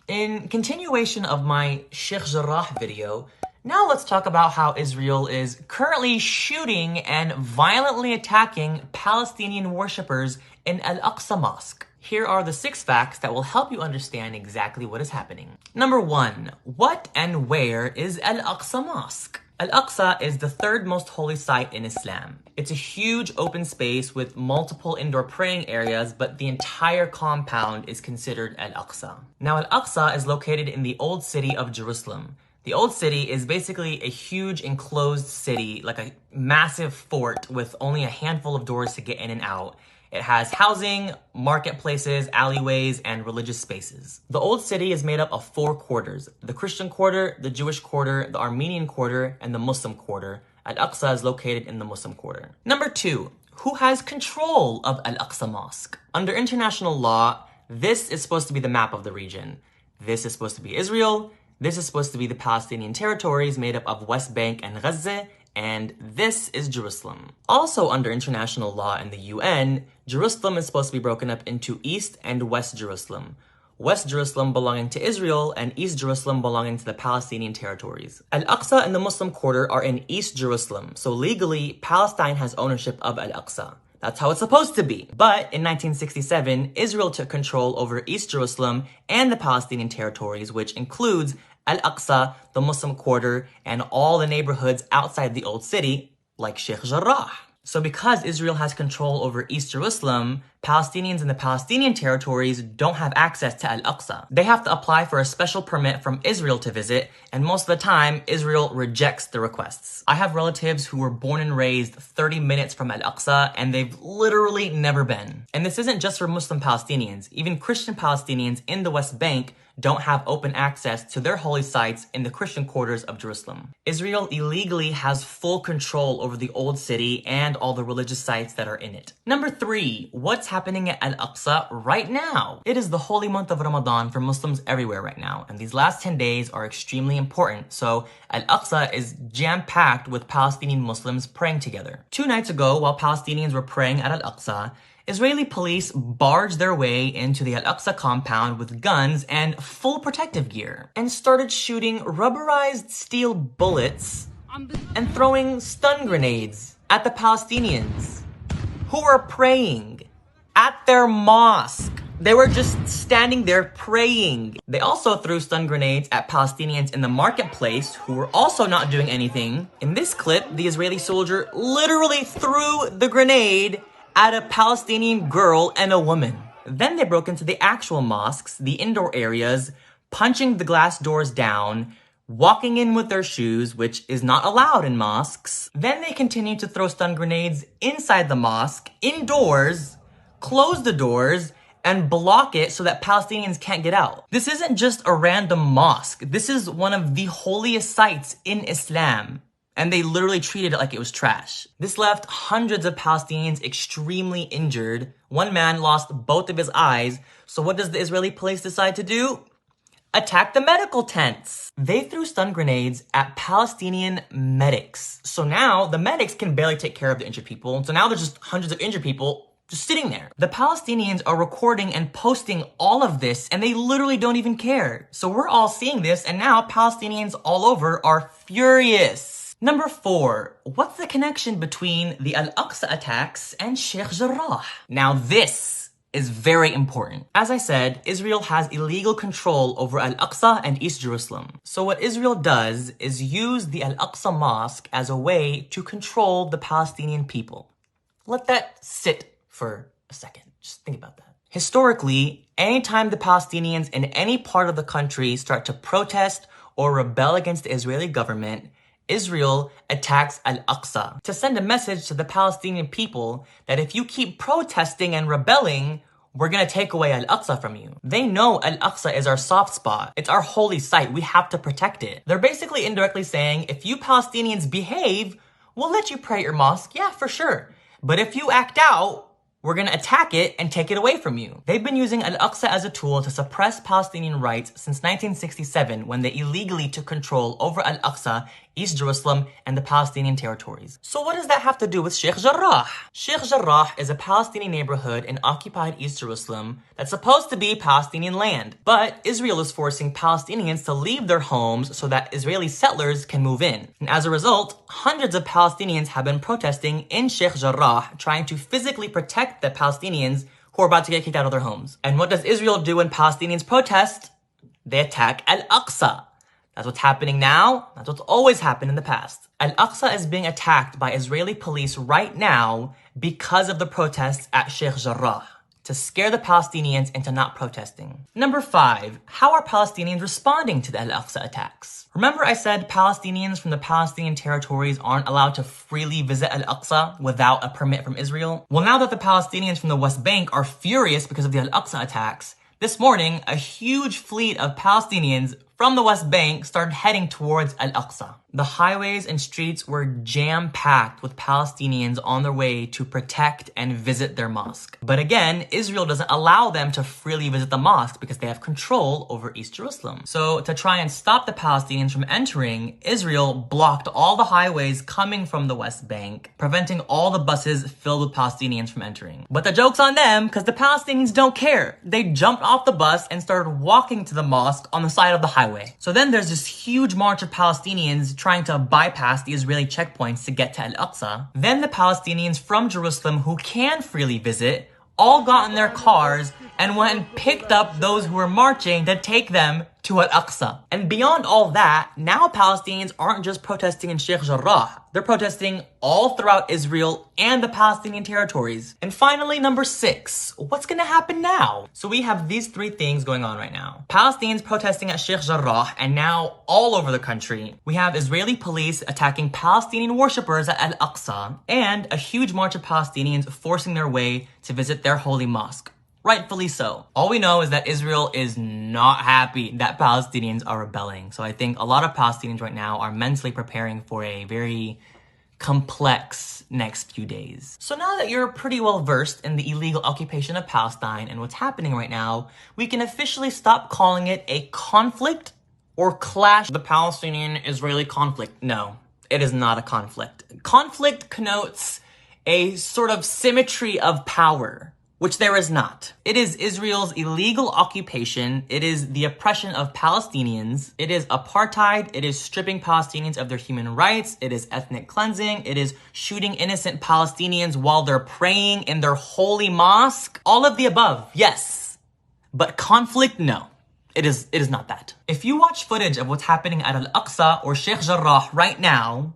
In continuation of my Sheikh Jarrah video, now let's talk about how Israel is currently shooting and violently attacking Palestinian worshippers in Al-Aqsa Mosque. Here are the 6 facts that will help you understand exactly what is happening. Number 1. What and where is Al-Aqsa Mosque? Al-Aqsa is the 3rd most holy site in Islam. It's a huge open space with multiple indoor praying areas, but the entire compound is considered Al-Aqsa. Now, Al-Aqsa is located in the old city of Jerusalem. The old city is basically a huge enclosed city, like a massive fort with only a handful of doors to get in and out. It has housing, marketplaces, alleyways, and religious spaces. The old city is made up of 4 quarters: the Christian quarter, the Jewish quarter, the Armenian quarter, and the Muslim quarter. Al-Aqsa is located in the Muslim quarter. Number 2, who has control of Al-Aqsa Mosque? Under international law, this is supposed to be the map of the region. This is supposed to be Israel. This is supposed to be the Palestinian territories made up of West Bank and Gaza, and this is Jerusalem. Also under international law in the UN, Jerusalem is supposed to be broken up into East and West Jerusalem. West Jerusalem belonging to Israel and East Jerusalem belonging to the Palestinian territories. Al-Aqsa and the Muslim quarter are in East Jerusalem, so legally Palestine has ownership of Al-Aqsa. That's how it's supposed to be. But in 1967, Israel took control over East Jerusalem and the Palestinian territories, which includes Al-Aqsa, the Muslim quarter, and all the neighborhoods outside the old city, like Sheikh Jarrah. So because Israel has control over East Jerusalem, Palestinians in the Palestinian territories don't have access to Al-Aqsa. They have to apply for a special permit from Israel to visit, and most of the time, Israel rejects the requests. I have relatives who were born and raised 30 minutes from Al-Aqsa, and they've literally never been. And this isn't just for Muslim Palestinians. Even Christian Palestinians in the West Bank don't have open access to their holy sites in the Christian quarters of Jerusalem. Israel illegally has full control over the old city and all the religious sites that are in it. Number 3, what's happening at Al-Aqsa right now? It is the holy month of Ramadan for Muslims everywhere right now, and these last 10 days are extremely important, so Al-Aqsa is jam-packed with Palestinian Muslims praying together. 2 nights ago, while Palestinians were praying at Al-Aqsa, Israeli police barged their way into the Al-Aqsa compound with guns and full protective gear and started shooting rubberized steel bullets and throwing stun grenades at the Palestinians who were praying at their mosque. They were just standing there praying. They also threw stun grenades at Palestinians in the marketplace who were also not doing anything. In this clip, the Israeli soldier literally threw the grenade at a Palestinian girl and a woman. Then they broke into the actual mosques, the indoor areas, punching the glass doors down, walking in with their shoes, which is not allowed in mosques. Then they continued to throw stun grenades inside the mosque, indoors, close the doors, and block it so that Palestinians can't get out. This isn't just a random mosque. This is one of the holiest sites in Islam. And they literally treated it like it was trash. This left hundreds of Palestinians extremely injured. One man lost both of his eyes. So what does the Israeli police decide to do? Attack the medical tents. They threw stun grenades at Palestinian medics. So now the medics can barely take care of the injured people. So now there's just hundreds of injured people just sitting there. The Palestinians are recording and posting all of this, and they literally don't even care. So we're all seeing this, and now Palestinians all over are furious. Number 4, what's the connection between the Al-Aqsa attacks and Sheikh Jarrah? Now this is very important. As I said, Israel has illegal control over Al-Aqsa and East Jerusalem. So what Israel does is use the Al-Aqsa Mosque as a way to control the Palestinian people. Let that sit for a second. Just think about that. Historically, anytime the Palestinians in any part of the country start to protest or rebel against the Israeli government, Israel attacks Al-Aqsa to send a message to the Palestinian people that if you keep protesting and rebelling, we're gonna take away Al-Aqsa from you. They know Al-Aqsa is our soft spot. It's our holy site. We have to protect it. They're basically indirectly saying, if you Palestinians behave, we'll let you pray at your mosque. Yeah, for sure. But if you act out, we're gonna attack it and take it away from you. They've been using Al-Aqsa as a tool to suppress Palestinian rights since 1967 when they illegally took control over Al-Aqsa, East Jerusalem, and the Palestinian territories. So what does that have to do with Sheikh Jarrah? Sheikh Jarrah is a Palestinian neighborhood in occupied East Jerusalem that's supposed to be Palestinian land. But Israel is forcing Palestinians to leave their homes so that Israeli settlers can move in. And as a result, hundreds of Palestinians have been protesting in Sheikh Jarrah, trying to physically protect the Palestinians who are about to get kicked out of their homes. And what does Israel do when Palestinians protest? They attack Al-Aqsa. That's what's happening now. That's what's always happened in the past. Al-Aqsa is being attacked by Israeli police right now because of the protests at Sheikh Jarrah, to scare the Palestinians into not protesting. Number 5, how are Palestinians responding to the Al-Aqsa attacks? Remember I said Palestinians from the Palestinian territories aren't allowed to freely visit Al-Aqsa without a permit from Israel? Well, now that the Palestinians from the West Bank are furious because of the Al-Aqsa attacks, this morning, a huge fleet of Palestinians from the West Bank started heading towards Al-Aqsa. The highways and streets were jam-packed with Palestinians on their way to protect and visit their mosque. But again, Israel doesn't allow them to freely visit the mosque because they have control over East Jerusalem. So to try and stop the Palestinians from entering, Israel blocked all the highways coming from the West Bank, preventing all the buses filled with Palestinians from entering. But the joke's on them because the Palestinians don't care. They jumped off the bus and started walking to the mosque on the side of the highway. So then there's this huge march of Palestinians trying to bypass the Israeli checkpoints to get to Al-Aqsa. Then the Palestinians from Jerusalem who can freely visit all got in their cars and went and picked up those who were marching to take them to Al-Aqsa. And beyond all that, now Palestinians aren't just protesting in Sheikh Jarrah. They're protesting all throughout Israel and the Palestinian territories. And finally, number 6, what's gonna happen now? So we have these 3 things going on right now. Palestinians protesting at Sheikh Jarrah, and now all over the country, we have Israeli police attacking Palestinian worshippers at Al-Aqsa, and a huge march of Palestinians forcing their way to visit their holy mosque. Rightfully so. All we know is that Israel is not happy that Palestinians are rebelling. So I think a lot of Palestinians right now are mentally preparing for a very complex next few days. So now that you're pretty well versed in the illegal occupation of Palestine and what's happening right now, we can officially stop calling it a conflict or clash. The Palestinian-Israeli conflict. No, it is not a conflict. Conflict connotes a sort of symmetry of power, which there is not. It is Israel's illegal occupation. It is the oppression of Palestinians. It is apartheid. It is stripping Palestinians of their human rights. It is ethnic cleansing. It is shooting innocent Palestinians while they're praying in their holy mosque. All of the above, yes. But conflict, no. It is not that. If you watch footage of what's happening at Al-Aqsa or Sheikh Jarrah right now,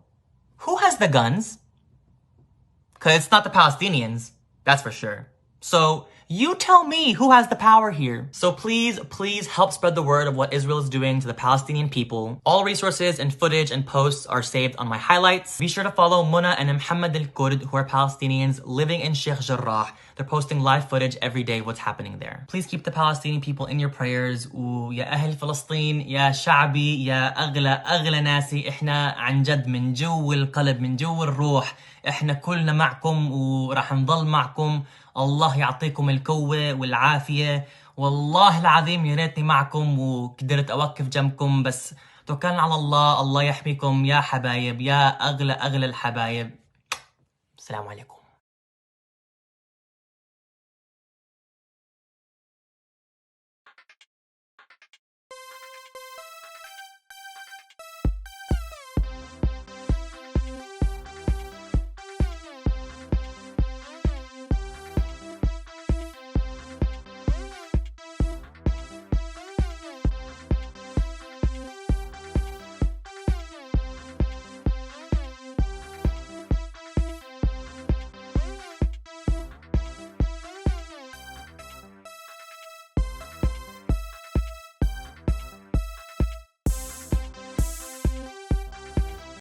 who has the guns? Because it's not the Palestinians, that's for sure. So you tell me who has the power here. So please help spread the word of what Israel is doing to the Palestinian people. All resources and footage and posts are saved on my highlights. Be sure to follow Muna and Muhammad al-Kurd, who are Palestinians living in Sheikh Jarrah. They're posting live footage every day of what's happening there. Please keep the Palestinian people in your prayers. ويا أهل فلسطين يا شعبي يا أغلى ناسي إحنا عن جد من جو القلب من جو الروح إحنا كلنا معكم ورح نضل معكم. الله يعطيكم القوة والعافية. والله العظيم يا ريتني معكم وقدرت أوقف جنبكم، بس توكلنا على الله. الله يحميكم يا حبايب، يا أغلى الحبايب. السلام عليكم.